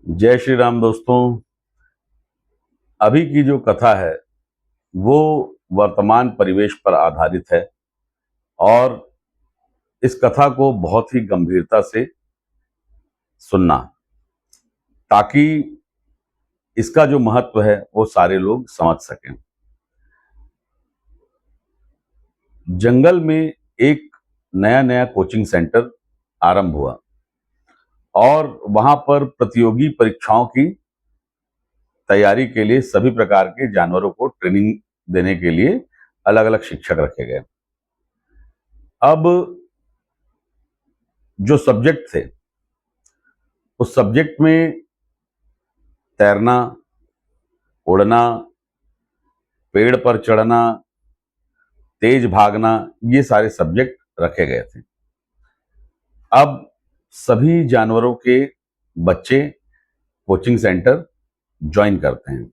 जय श्री राम दोस्तों। अभी की जो कथा है वो वर्तमान परिवेश पर आधारित है और इस कथा को बहुत ही गंभीरता से सुनना, ताकि इसका जो महत्व है वो सारे लोग समझ सकें। जंगल में एक नया नया कोचिंग सेंटर आरंभ हुआ और वहां पर प्रतियोगी परीक्षाओं की तैयारी के लिए सभी प्रकार के जानवरों को ट्रेनिंग देने के लिए अलग अलग शिक्षक रखे गए। अब जो सब्जेक्ट थे उस सब्जेक्ट में तैरना, उड़ना, पेड़ पर चढ़ना, तेज भागना, ये सारे सब्जेक्ट रखे गए थे। अब सभी जानवरों के बच्चे कोचिंग सेंटर ज्वाइन करते हैं।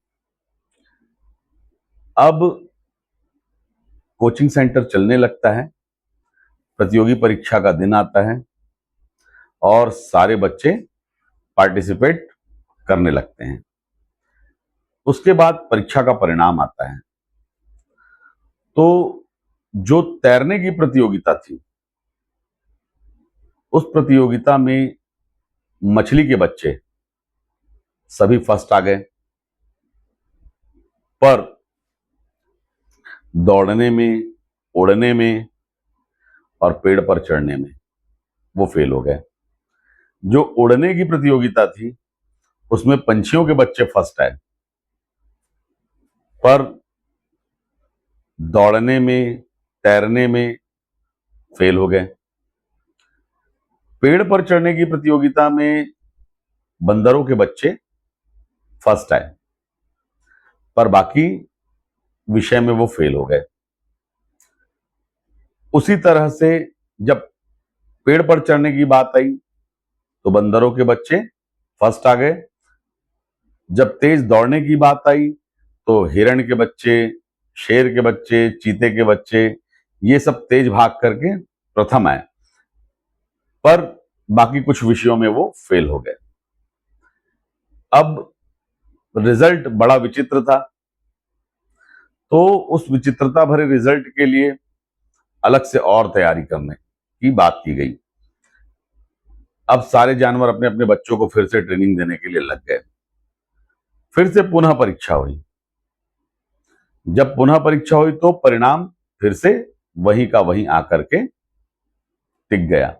अब कोचिंग सेंटर चलने लगता है, प्रतियोगी परीक्षा का दिन आता है और सारे बच्चे पार्टिसिपेट करने लगते हैं। उसके बाद परीक्षा का परिणाम आता है। तो जो तैरने की प्रतियोगिता थी, उस प्रतियोगिता में मछली के बच्चे सभी फर्स्ट आ गए, पर दौड़ने में, उड़ने में और पेड़ पर चढ़ने में वो फेल हो गए। जो उड़ने की प्रतियोगिता थी उसमें पंछियों के बच्चे फर्स्ट आए, पर दौड़ने में, तैरने में फेल हो गए। पेड़ पर चढ़ने की प्रतियोगिता में बंदरों के बच्चे फर्स्ट आए, पर बाकी विषय में वो फेल हो गए। उसी तरह से जब पेड़ पर चढ़ने की बात आई तो बंदरों के बच्चे फर्स्ट आ गए। जब तेज दौड़ने की बात आई तो हिरण के बच्चे, शेर के बच्चे, चीते के बच्चे, ये सब तेज भाग करके प्रथम आए, पर बाकी कुछ विषयों में वो फेल हो गए। अब रिजल्ट बड़ा विचित्र था, तो उस विचित्रता भरे रिजल्ट के लिए अलग से और तैयारी करने की बात की गई। अब सारे जानवर अपने अपने बच्चों को फिर से ट्रेनिंग देने के लिए लग गए। फिर से पुनः परीक्षा हुई। जब पुनः परीक्षा हुई तो परिणाम फिर से वहीं का वहीं आकर के टिक गया।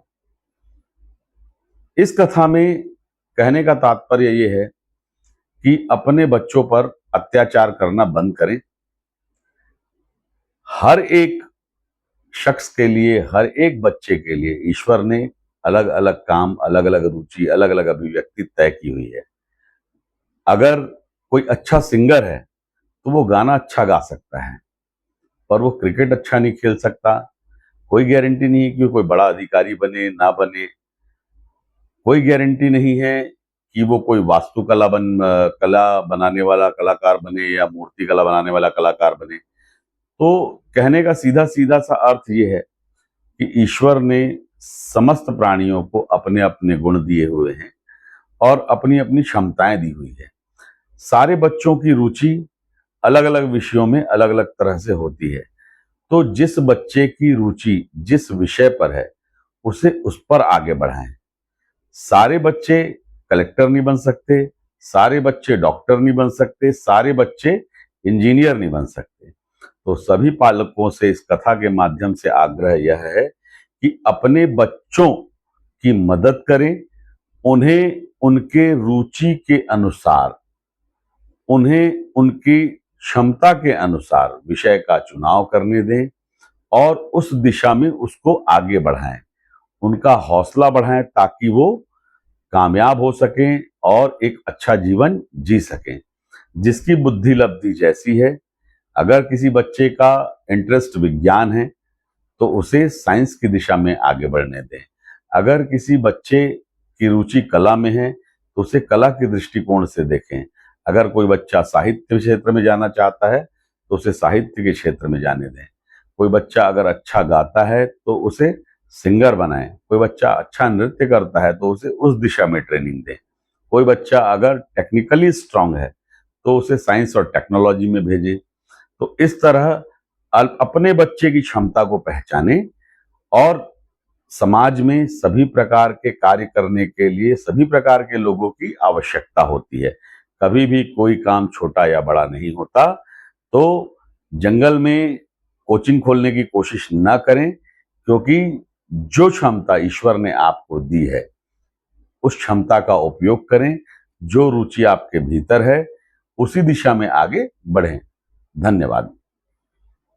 इस कथा में कहने का तात्पर्य यह है कि अपने बच्चों पर अत्याचार करना बंद करें। हर एक शख्स के लिए, हर एक बच्चे के लिए ईश्वर ने अलग अलग काम, अलग अलग रुचि, अलग अलग अभिव्यक्ति तय की हुई है। अगर कोई अच्छा सिंगर है तो वो गाना अच्छा गा सकता है, पर वो क्रिकेट अच्छा नहीं खेल सकता। कोई गारंटी नहीं है कि वो कोई बड़ा अधिकारी बने ना बने। कोई गारंटी नहीं है कि वो कोई कला बनाने वाला कलाकार बने या मूर्ति कला बनाने वाला कलाकार बने। तो कहने का सीधा सीधा सा अर्थ ये है कि ईश्वर ने समस्त प्राणियों को अपने अपने गुण दिए हुए हैं और अपनी अपनी क्षमताएं दी हुई है। सारे बच्चों की रुचि अलग अलग विषयों में अलग अलग तरह से होती है। तो जिस बच्चे की रुचि जिस विषय पर है उसे उस पर आगे बढ़ाएं। सारे बच्चे कलेक्टर नहीं बन सकते, सारे बच्चे डॉक्टर नहीं बन सकते, सारे बच्चे इंजीनियर नहीं बन सकते। तो सभी पालकों से इस कथा के माध्यम से आग्रह यह है कि अपने बच्चों की मदद करें, उन्हें उनके रुचि के अनुसार, उन्हें उनकी क्षमता के अनुसार विषय का चुनाव करने दें और उस दिशा में उसको आगे बढ़ाएं, उनका हौसला बढ़ाएं, ताकि वो कामयाब हो सकें और एक अच्छा जीवन जी सकें। जिसकी बुद्धि लब्धि जैसी है, अगर किसी बच्चे का इंटरेस्ट विज्ञान है तो उसे साइंस की दिशा में आगे बढ़ने दें। अगर किसी बच्चे की रुचि कला में है तो उसे कला के दृष्टिकोण से देखें। अगर कोई बच्चा साहित्य क्षेत्र में जाना चाहता है तो उसे साहित्य के क्षेत्र में जाने दें। कोई बच्चा अगर अच्छा गाता है तो उसे सिंगर बनाएं। कोई बच्चा अच्छा नृत्य करता है तो उसे उस दिशा में ट्रेनिंग दें। कोई बच्चा अगर टेक्निकली स्ट्रांग है तो उसे साइंस और टेक्नोलॉजी में भेजें। तो इस तरह अपने बच्चे की क्षमता को पहचानें और समाज में सभी प्रकार के कार्य करने के लिए सभी प्रकार के लोगों की आवश्यकता होती है। कभी भी कोई काम छोटा या बड़ा नहीं होता। तो जंगल में कोचिंग खोलने की कोशिश ना करें, क्योंकि जो क्षमता ईश्वर ने आपको दी है उस क्षमता का उपयोग करें। जो रुचि आपके भीतर है उसी दिशा में आगे बढ़ें। धन्यवाद।